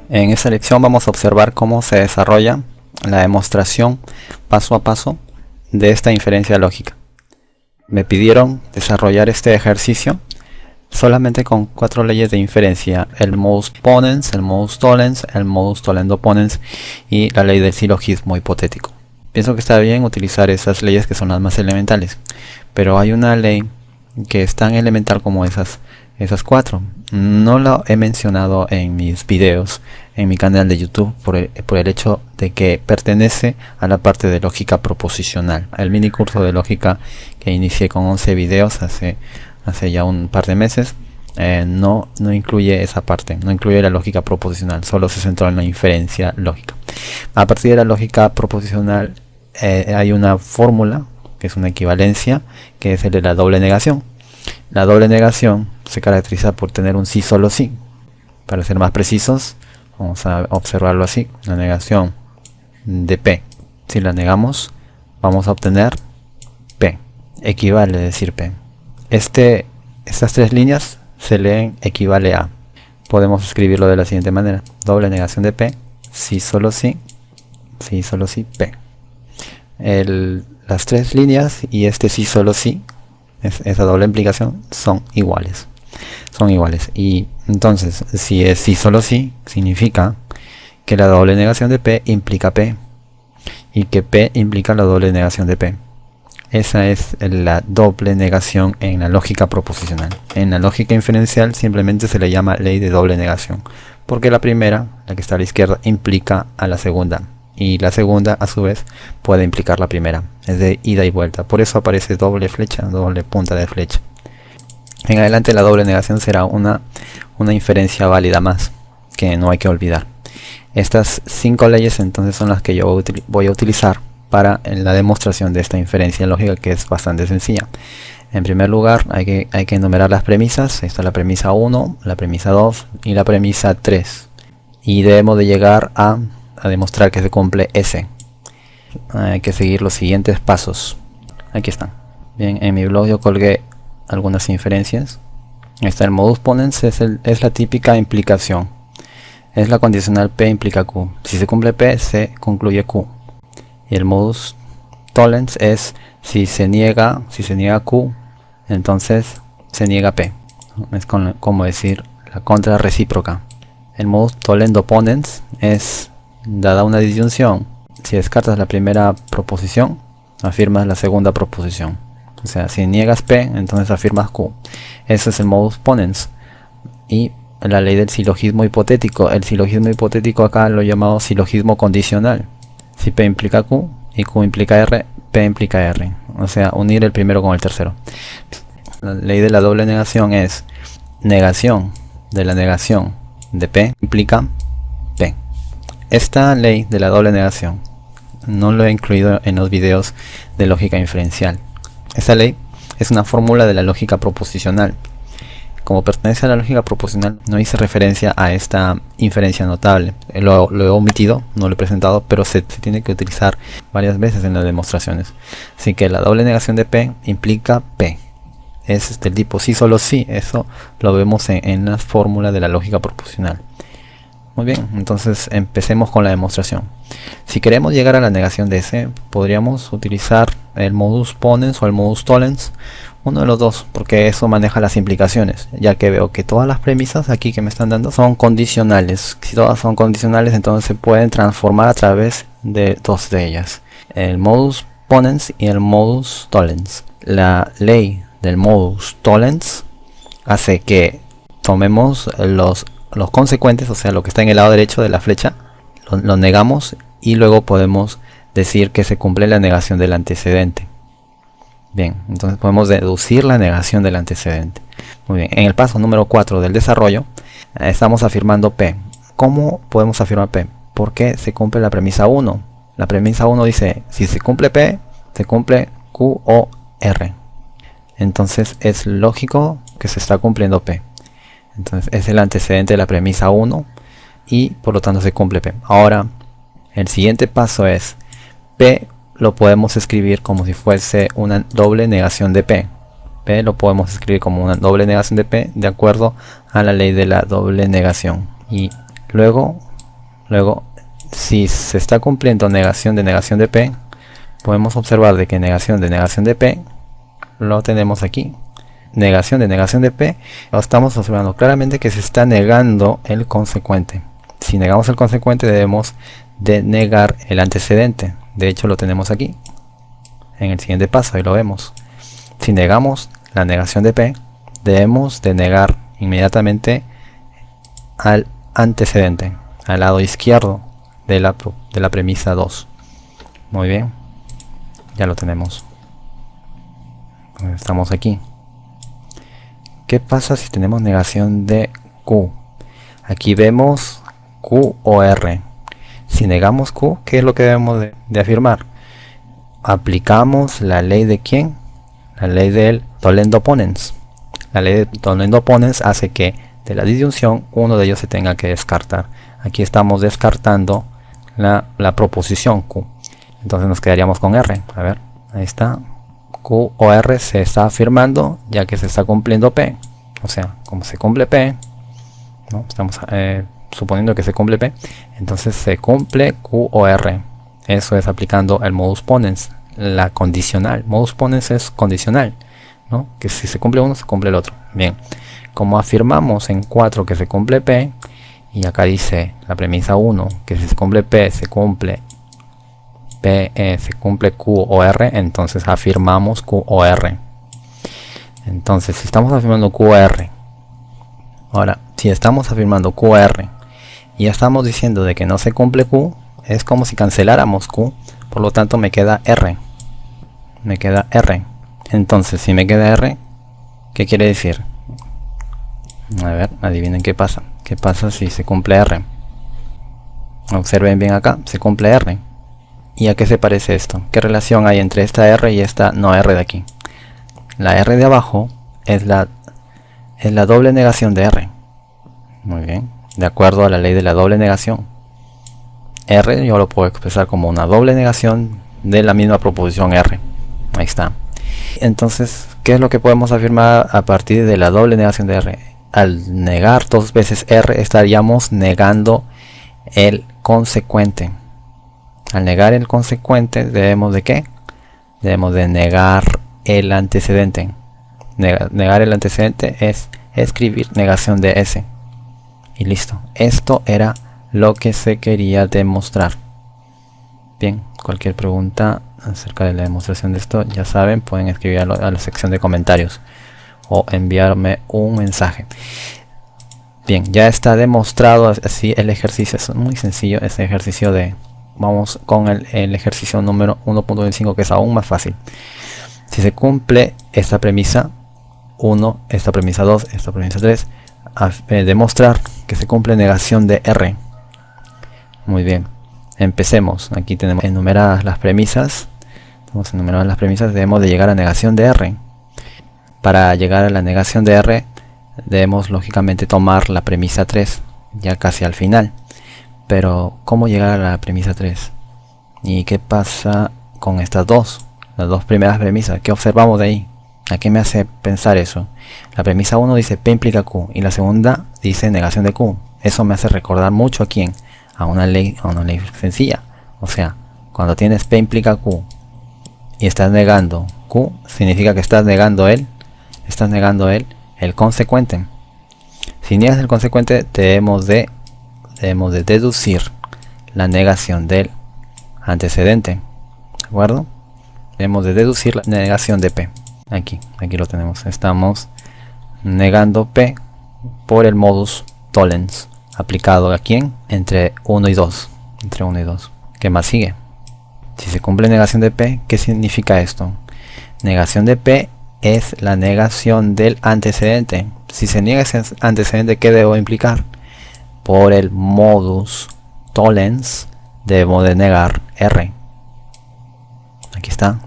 En esta lección vamos a observar cómo se desarrolla la demostración paso a paso de esta inferencia lógica. Me pidieron desarrollar este ejercicio solamente con 4 leyes de inferencia: el modus ponens, el modus tollens, el modus tollendo ponens y la ley del silogismo hipotético. Pienso que está bien utilizar esas leyes que son las más elementales, pero hay una ley que es tan elemental como esas 4. No lo he mencionado en mis videos en mi canal de YouTube por el hecho de que pertenece a la parte de lógica proposicional. El mini curso de lógica que inicié con 11 videos hace ya un par de meses no incluye esa parte, no incluye la lógica proposicional, solo se centró en la inferencia lógica. A partir de la lógica proposicional hay una fórmula que es una equivalencia, que es el de la doble negación. La doble negación se caracteriza por tener un sí solo sí. Para ser más precisos, vamos a observarlo así: la negación de P, si la negamos vamos a obtener P, equivale a decir P. Estas 3 líneas se leen equivale a. Podemos escribirlo de la siguiente manera: doble negación de P, sí solo sí P. Las 3 líneas y este sí solo sí, esa doble implicación, son iguales. Y entonces, si es sí solo sí, significa que la doble negación de P implica P y que P implica la doble negación de P. Esa es la doble negación en la lógica proposicional. En la lógica inferencial simplemente se le llama ley de doble negación, porque la primera, la que está a la izquierda, implica a la segunda, y la segunda a su vez puede implicar la primera. Es de ida y vuelta, por eso aparece doble flecha, doble punta de flecha. En adelante la doble negación será una inferencia válida más, que no hay que olvidar. Estas 5 leyes entonces son las que yo voy a utilizar para la demostración de esta inferencia lógica, que es bastante sencilla. En primer lugar hay que enumerar las premisas. Esta es la premisa 1, la premisa 2 y la premisa 3. Y debemos de llegar a demostrar que se cumple S. Hay que seguir los siguientes pasos. Aquí están. Bien, en mi blog yo colgué algunas inferencias. Está el modus ponens, es la típica implicación. Es la condicional P implica Q. Si se cumple P, se concluye Q. Y el modus tollens es si se niega Q, entonces se niega P. Es como decir la contra recíproca. El modus tollendo ponens es, dada una disyunción, si descartas la primera proposición, afirmas la segunda proposición. O sea, si niegas P, entonces afirmas Q. Ese es el modus ponens. Y la ley del silogismo hipotético. El silogismo hipotético acá lo he llamado silogismo condicional. Si P implica Q y Q implica R, P implica R. O sea, unir el primero con el tercero. La ley de la doble negación es negación de la negación de P implica P. Esta ley de la doble negación no lo he incluido en los videos de lógica inferencial. Esta ley es una fórmula de la lógica proposicional. Como pertenece a la lógica proposicional, no hice referencia a esta inferencia notable. Lo he omitido, no lo he presentado, pero se tiene que utilizar varias veces en las demostraciones. Así que la doble negación de P implica P. Es del tipo sí solo sí. Eso lo vemos en la fórmula de la lógica proposicional. Muy bien, entonces empecemos con la demostración. Si queremos llegar a la negación de S, podríamos utilizar el modus ponens o el modus tollens, uno de los dos, porque eso maneja las implicaciones, ya que veo que todas las premisas aquí que me están dando son condicionales. Si todas son condicionales, entonces se pueden transformar a través de 2 de ellas: el modus ponens y el modus tollens. La ley del modus tollens hace que tomemos los consecuentes, o sea, lo que está en el lado derecho de la flecha, lo negamos y luego podemos decir que se cumple la negación del antecedente. Bien, entonces podemos deducir la negación del antecedente. Muy bien, en el paso número 4 del desarrollo estamos afirmando P. ¿Cómo podemos afirmar P? Porque se cumple la premisa 1. La premisa 1 dice, si se cumple P, se cumple Q o R. Entonces es lógico que se está cumpliendo P. Entonces es el antecedente de la premisa 1 y por lo tanto se cumple P. Ahora el siguiente paso es P lo podemos escribir como si fuese una doble negación de P. P lo podemos escribir como una doble negación de P de acuerdo a la ley de la doble negación. Y luego Luego, si se está cumpliendo negación de P, podemos observar de que negación de P lo tenemos aquí. Negación de P, lo estamos observando claramente que se está negando el consecuente. Si negamos el consecuente, debemos de negar el antecedente. De hecho, lo tenemos aquí en el siguiente paso, ahí lo vemos. Si negamos la negación de P, debemos de negar inmediatamente al antecedente, al lado izquierdo de la premisa 2. Muy bien, ya lo tenemos. Estamos aquí. ¿Qué pasa si tenemos negación de Q? Aquí vemos Q o R. Si negamos Q, ¿qué es lo que debemos de afirmar? Aplicamos la ley de ¿quién? La ley del Tollend-Opponens. La ley de Tollend-Opponens hace que de la disyunción uno de ellos se tenga que descartar. Aquí estamos descartando la proposición Q. Entonces nos quedaríamos con R. A ver, ahí está. Q o R se está afirmando ya que se está cumpliendo P. O sea, como se cumple P, ¿no? Estamos suponiendo que se cumple P, entonces se cumple Q o R. Eso es aplicando el modus ponens, la condicional. Modus ponens es condicional, ¿no? Que si se cumple uno, se cumple el otro. Bien, como afirmamos en 4 que se cumple P, y acá dice la premisa 1 que si se cumple P, se cumple Q o R, entonces afirmamos Q o R. Entonces, si estamos afirmando Q o R, ahora, si estamos afirmando Q o R y ya estamos diciendo de que no se cumple Q, es como si canceláramos Q, por lo tanto me queda R. Me queda R. Entonces, si me queda R, ¿qué quiere decir? A ver, adivinen qué pasa. ¿Qué pasa si se cumple R? Observen bien acá, se cumple R. ¿Y a qué se parece esto? ¿Qué relación hay entre esta R y esta no R de aquí? La R de abajo es la doble negación de R. Muy bien, de acuerdo a la ley de la doble negación. R yo lo puedo expresar como una doble negación de la misma proposición R. Ahí está. Entonces, ¿qué es lo que podemos afirmar a partir de la doble negación de R? Al negar dos veces R, estaríamos negando el consecuente. Al negar el consecuente, debemos de ¿qué? Debemos de negar el antecedente. Negar el antecedente es escribir negación de S. Y listo. Esto era lo que se quería demostrar. Bien, cualquier pregunta acerca de la demostración de esto, ya saben, pueden escribirlo a la sección de comentarios o enviarme un mensaje. Bien, ya está demostrado así el ejercicio. Es muy sencillo ese ejercicio de... Vamos con el ejercicio número 1.25, que es aún más fácil. Si se cumple esta premisa 1, esta premisa 2, esta premisa 3, demostrar que se cumple negación de R. Muy bien, empecemos. Aquí tenemos enumeradas las premisas. Tenemos enumeradas las premisas, debemos de llegar a negación de R. Para llegar a la negación de R, debemos lógicamente tomar la premisa 3, ya casi al final. Pero, ¿cómo llegar a la premisa 3? ¿Y qué pasa con estas dos? Las dos primeras premisas. ¿Qué observamos de ahí? ¿A qué me hace pensar eso? La premisa 1 dice P implica Q y la segunda dice negación de Q. Eso me hace recordar mucho a quién, a una ley sencilla. O sea, cuando tienes P implica Q y estás negando Q, significa que estás negando el consecuente. Si niegas el consecuente, debemos de deducir la negación del antecedente. ¿De acuerdo? Debemos de deducir la negación de P. Aquí lo tenemos. Estamos negando P por el modus tollens aplicado a quién, entre 1 y 2. Entre 1 y 2. ¿Qué más sigue? Si se cumple negación de P, ¿qué significa esto? Negación de P es la negación del antecedente. Si se niega ese antecedente, ¿qué debo implicar? Por el modus tollens debemos de negar R. Aquí está.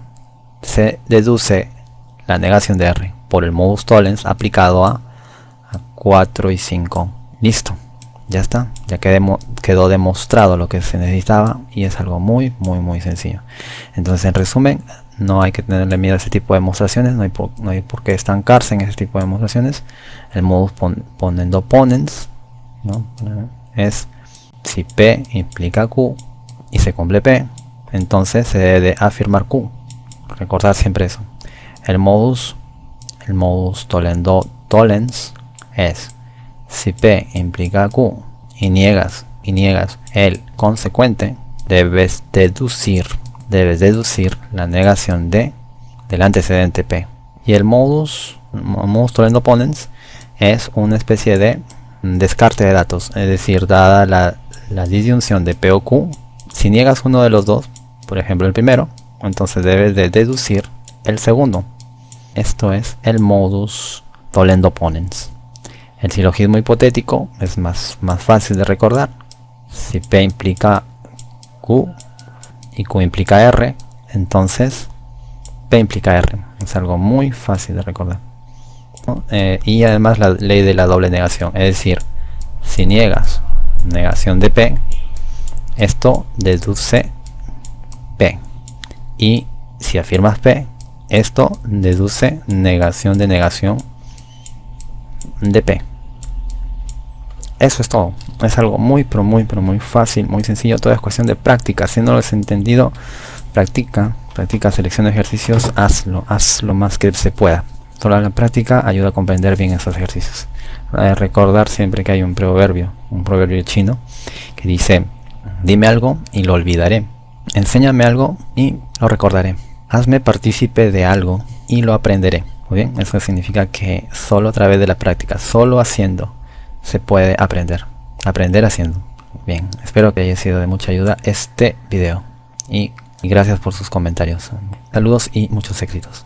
Se deduce la negación de R por el modus tollens aplicado a 4 y 5. Listo. Ya está. Ya quedó demostrado lo que se necesitaba y es algo muy sencillo. Entonces, en resumen, no hay que tenerle miedo a ese tipo de demostraciones. No hay por qué estancarse en ese tipo de demostraciones. El modus ponendo opponents, ¿no? Es Si P implica Q y se cumple P, entonces se debe de afirmar Q. Recordad siempre eso. El modus tollendo tollens es: si P implica Q y niegas el consecuente, debes deducir la negación del antecedente P. Y el modus tollendo ponens es una especie de descarte de datos, es decir, dada la disyunción de P o Q, si niegas uno de los dos, por ejemplo el primero, entonces debes de deducir el segundo. Esto es el modus tollendo ponens. El silogismo hipotético es más fácil de recordar. Si P implica Q y Q implica R, entonces P implica R. Es algo muy fácil de recordar, ¿no? Y además la ley de la doble negación, es decir, si niegas negación de P, esto deduce P, y si afirmas P, esto deduce negación de P. Eso es todo. Es algo muy fácil, muy sencillo. Todo es cuestión de práctica. Si no lo has entendido, practica, selecciona ejercicios, hazlo más que se pueda. Solo la práctica ayuda a comprender bien esos ejercicios. Recordar siempre que hay un proverbio chino que dice: dime algo y lo olvidaré, enséñame algo y lo recordaré, hazme partícipe de algo y lo aprenderé. Muy bien, eso significa que solo a través de la práctica, solo haciendo, se puede aprender haciendo. Bien, espero que haya sido de mucha ayuda este video y gracias por sus comentarios. Saludos y muchos éxitos.